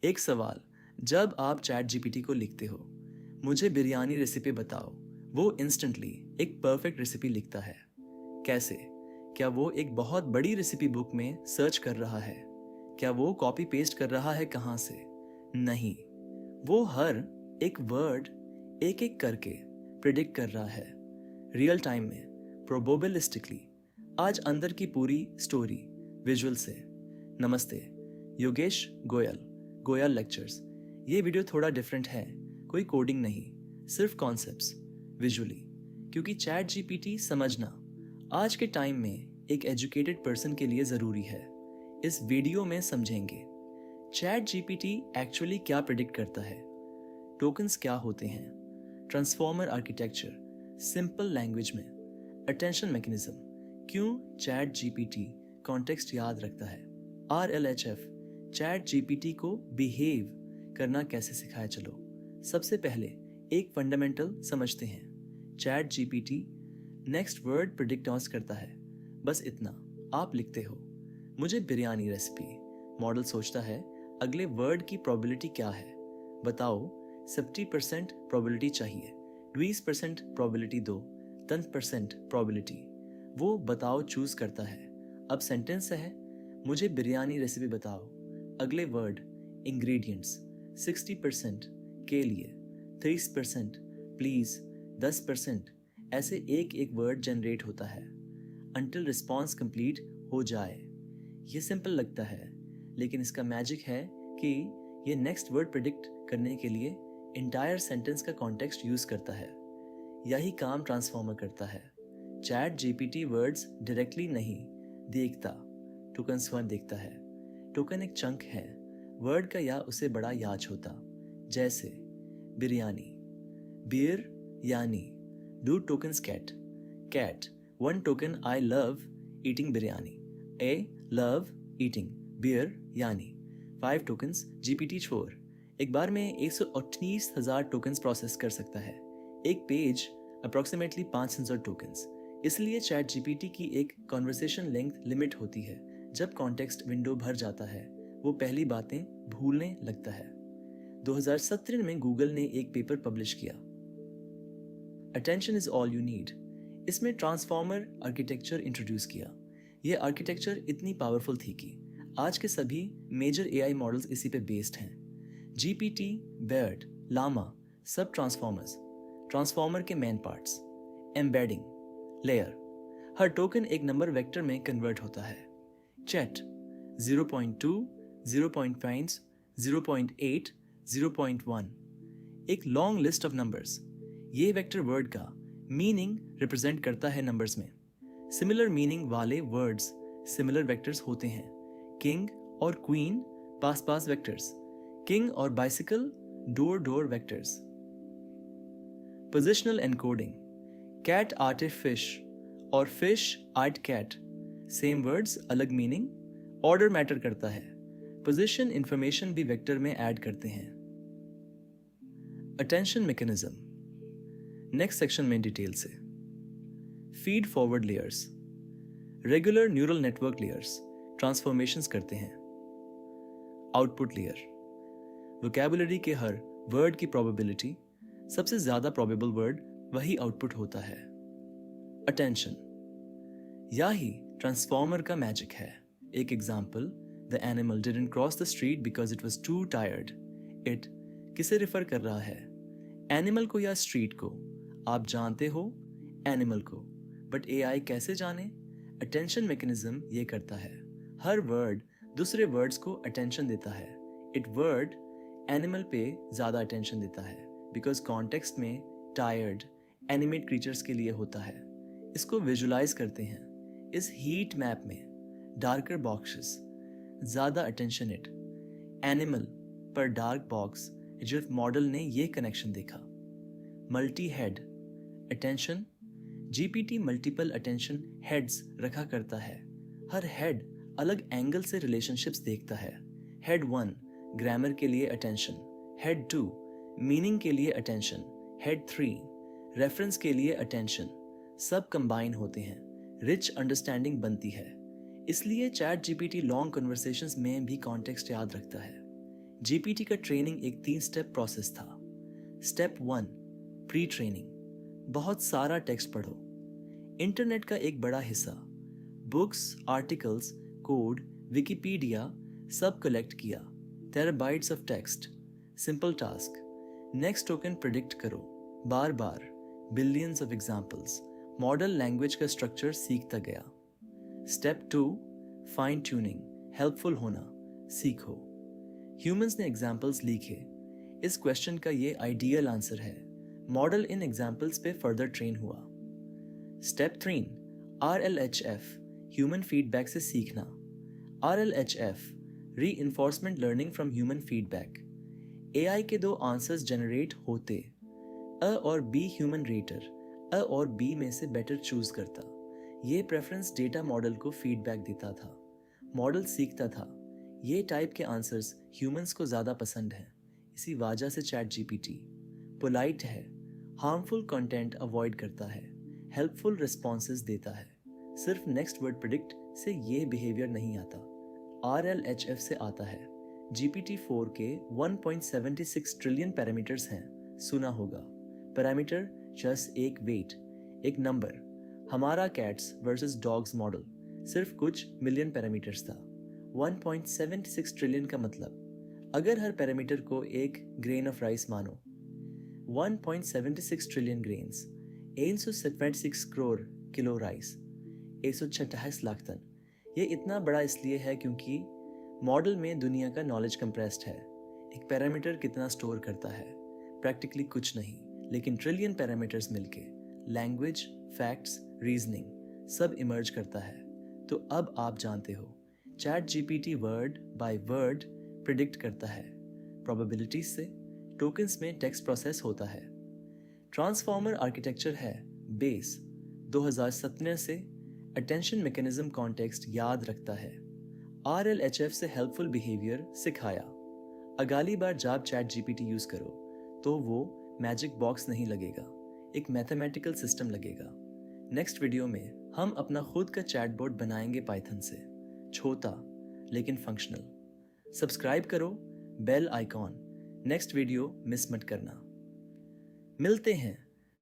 एक सवाल, जब आप चैट जीपीटी को लिखते हो, मुझे बिरयानी रेसिपी बताओ, वो इंस्टेंटली एक परफेक्ट रेसिपी लिखता है। कैसे? क्या वो एक बहुत बड़ी रेसिपी बुक में सर्च कर रहा है? क्या वो कॉपी पेस्ट कर रहा है कहाँ से? नहीं, वो हर एक वर्ड एक एक करके प्रिडिक्ट कर रहा है, रियल टाइम में, प्रोबेबिलिस्टिकली। आज अंदर की पूरी स्टोरी विजुअल से। नमस्ते, योगेश गोयल, गोयल लेक्चर्स। ये वीडियो थोड़ा डिफरेंट है, कोई कोडिंग नहीं, सिर्फ कॉन्सेप्ट्स विजुअली, क्योंकि चैट जीपीटी समझना आज के टाइम में एक एजुकेटेड पर्सन के लिए ज़रूरी है। इस वीडियो में समझेंगे चैट जीपीटी एक्चुअली क्या प्रिडिक्ट करता है, टोकन्स क्या होते हैं, ट्रांसफॉर्मर आर्किटेक्चर सिंपल लैंग्वेज में, अटेंशन मैकेनिज्म, क्यों चैट जीपीटी कॉन्टेक्स्ट याद रखता है, RLHF चैट जीपीटी को बिहेव करना कैसे सिखाया। चलो सबसे पहले एक फंडामेंटल समझते हैं। Chat GPT next word predict करता है, बस इतना। आप लिखते हो मुझे बिरयानी रेसिपी, मॉडल सोचता है अगले वर्ड की प्रोबेबिलिटी क्या है, बताओ। 70% प्रोबेबिलिटी चाहिए, 20% प्रोबेबिलिटी दो, 10% प्रोबेबिलिटी। वो बताओ चूज करता है। अब सेंटेंस है, मुझे बिरयानी रेसिपी बताओ, अगले वर्ड इंग्रेडिएंट्स 60% के लिए, 30% प्लीज, 10%। ऐसे एक एक वर्ड जनरेट होता है अंटिल रिस्पॉन्स कंप्लीट हो जाए। ये सिंपल लगता है, लेकिन इसका मैजिक है कि ये नेक्स्ट वर्ड प्रिडिक्ट करने के लिए इंटायर सेंटेंस का कॉन्टेक्स्ट यूज करता है। यही काम ट्रांसफॉर्मर करता है। चैट जीपीटी वर्ड्स डायरेक्टली नहीं देखता, टोकन्स वन देखता है। टोकन एक चंक है वर्ड का या उससे बड़ा याच होता, जैसे बिरयानी, बियर यानी, two tokens cat, cat 1 token, I love eating biryani, I love eating, बियर यानी 5 टोकन्स। जीपीटी 4 एक बार में 138,000 टोकन्स प्रोसेस कर सकता है। एक पेज अप्रोक्सीमेटली 500 टोकन्स। इसलिए चैट जीपीटी की एक कॉन्वर्सेशन लेंथ लिमिट होती है। जब कॉन्टेक्स्ट विंडो भर जाता है, वो पहली बातें भूलने लगता है। 2017 में गूगल ने एक पेपर पब्लिश किया, attention is all you need. इसमें ट्रांसफॉर्मर आर्किटेक्चर इंट्रोड्यूस किया। यह आर्किटेक्चर इतनी पावरफुल थी कि आज के सभी मेजर एआई मॉडल्स इसी पे बेस्ड हैं। जीपीटी, बेयर्ड, लामा, सब ट्रांसफॉर्मर्स। ट्रांसफॉर्मर के मेन पार्ट्स, एम्बेडिंग लेयर, हर टोकन एक नंबर वेक्टर में कन्वर्ट होता है। चैट 0.2, 0.5, 0.8, 0.1, एक लॉन्ग लिस्ट ऑफ नंबर्स। ये वेक्टर वर्ड का मीनिंग रिप्रेजेंट करता है नंबर्स में। सिमिलर मीनिंग वाले वर्ड्स सिमिलर वेक्टर्स होते हैं। किंग और क्वीन पास पास वेक्टर्स, किंग और बाइसिकल डोर डोर vectors. Positional encoding, cat ate a fish और fish ate cat, same words अलग मीनिंग। ऑर्डर मैटर करता है, पोजीशन इंफॉर्मेशन भी वेक्टर में ऐड करते हैं। अटेंशन मैकेनिज्म नेक्स्ट सेक्शन में डिटेल से। Feed forward layers, regular neural network layers transformations करते हैं। आउटपुट लेयर, वोकैबुलरी के हर वर्ड की प्रोबेबिलिटी, सबसे ज्यादा प्रोबेबल वर्ड वही आउटपुट होता है। अटेंशन, यही ट्रांसफॉर्मर का मैजिक है। एक example, the animal didn't cross the street because it was to tired. It किसे रिफर कर रहा है, एनिमल को या स्ट्रीट को? आप जानते हो एनिमल को, बट एआई कैसे जाने? अटेंशन मैकेनिज्म ये करता है, हर वर्ड दूसरे वर्ड्स को अटेंशन देता है। इट वर्ड एनिमल पे ज्यादा अटेंशन देता है बिकॉज कॉन्टेक्स्ट में टायर्ड एनिमेट क्रीचर्स के लिए होता है। इसको विजुलाइज करते हैं इस हीट मैप में, डार्कर बॉक्सेस ज्यादा अटेंशन इट, एनिमल पर डार्क बॉक्स। जिफ मॉडल ने ये कनेक्शन देखा। Multi head attention, GPT multiple attention heads रखा करता है। हर हेड अलग एंगल से रिलेशनशिप्स देखता है। हेड 1 ग्रामर के लिए अटेंशन, हेड 2 मीनिंग के लिए अटेंशन, हेड 3 रेफरेंस के लिए अटेंशन। सब कंबाइन होते हैं, रिच अंडरस्टैंडिंग बनती है। इसलिए चैट जीपीटी लॉन्ग कन्वर्सेशंस में भी कॉन्टेक्स्ट याद रखता है। जीपीटी का ट्रेनिंग एक 3 स्टेप प्रोसेस था। Step 1, pre training. बहुत सारा टेक्स्ट पढ़ो, इंटरनेट का एक बड़ा हिस्सा, बुक्स, आर्टिकल्स, कोड, विकिपीडिया सब कलेक्ट किया, terabytes of text. Simple task, next token predict करो, बार बार, billions of examples. Model language का स्ट्रक्चर सीखता गया। स्टेप 2, फाइन ट्यूनिंग, हेल्पफुल होना, सीखो। ह्यूमंस ने एग्जाम्पल्स लिखे, इस क्वेश्चन का ये आइडियल आंसर है। मॉडल इन एग्जाम्पल्स पे फर्दर ट्रेन हुआ। स्टेप 3, RLHF, ह्यूमन फीडबैक से सीखना। RLHF, reinforcement learning from human feedback. AI के 2 आंसर्स जनरेट होते, अ और बी ह्यूमन रेटर अ और बी में से बेटर चूज करता। ये प्रेफरेंस डेटा मॉडल को फीडबैक देता था। मॉडल सीखता था, ये टाइप के आंसर्स ह्यूमंस को ज़्यादा पसंद हैं। इसी वजह से चैट जीपीटी पोलाइट है, हार्मफुल कंटेंट अवॉइड करता है, हेल्पफुल रिस्पॉन्सेज देता है। सिर्फ नेक्स्ट वर्ड प्रिडिक्ट से ये बिहेवियर नहीं आता, RLHF से आता है। GPT-4 के 1.76 ट्रिलियन पैरामीटर्स हैं, सुना होगा। पैरामीटर जस्ट एक वेट, एक नंबर। हमारा कैट्स वर्सेस डॉग्स मॉडल सिर्फ कुछ मिलियन पैरामीटर्स था। 1.76 ट्रिलियन का मतलब, अगर हर पैरामीटर को एक ग्रेन ऑफ राइस मानो, 1.76 trillion grains, 176 crore kilo rice, 128 lakh ton. ये इतना बड़ा इसलिए है क्योंकि मॉडल में दुनिया का नॉलेज कंप्रेस्ड है। एक पैरामीटर कितना स्टोर करता है? प्रैक्टिकली कुछ नहीं, लेकिन ट्रिलियन पैरामीटर्स मिलके लैंग्वेज, फैक्ट्स, रीजनिंग सब इमर्ज करता है। तो अब आप जानते हो, chat GPT word by word predict करता है। प्रोबेबिलिटीज से टोकन्स में टेक्स्ट प्रोसेस होता है। ट्रांसफॉर्मर आर्किटेक्चर है बेस। 2017 से अटेंशन मैकेनिज्म कॉन्टेक्स्ट याद रखता है। RLHF से हेल्पफुल बिहेवियर सिखाया। अगली बार जब चैट जीपीटी यूज करो तो वो मैजिक बॉक्स नहीं लगेगा, एक मैथमेटिकल सिस्टम लगेगा। नेक्स्ट वीडियो में हम अपना खुद का चैटबॉट बनाएंगे पाइथन से, छोटा लेकिन फंक्शनल। सब्सक्राइब करो, bell icon. Next video miss मत करना। मिलते हैं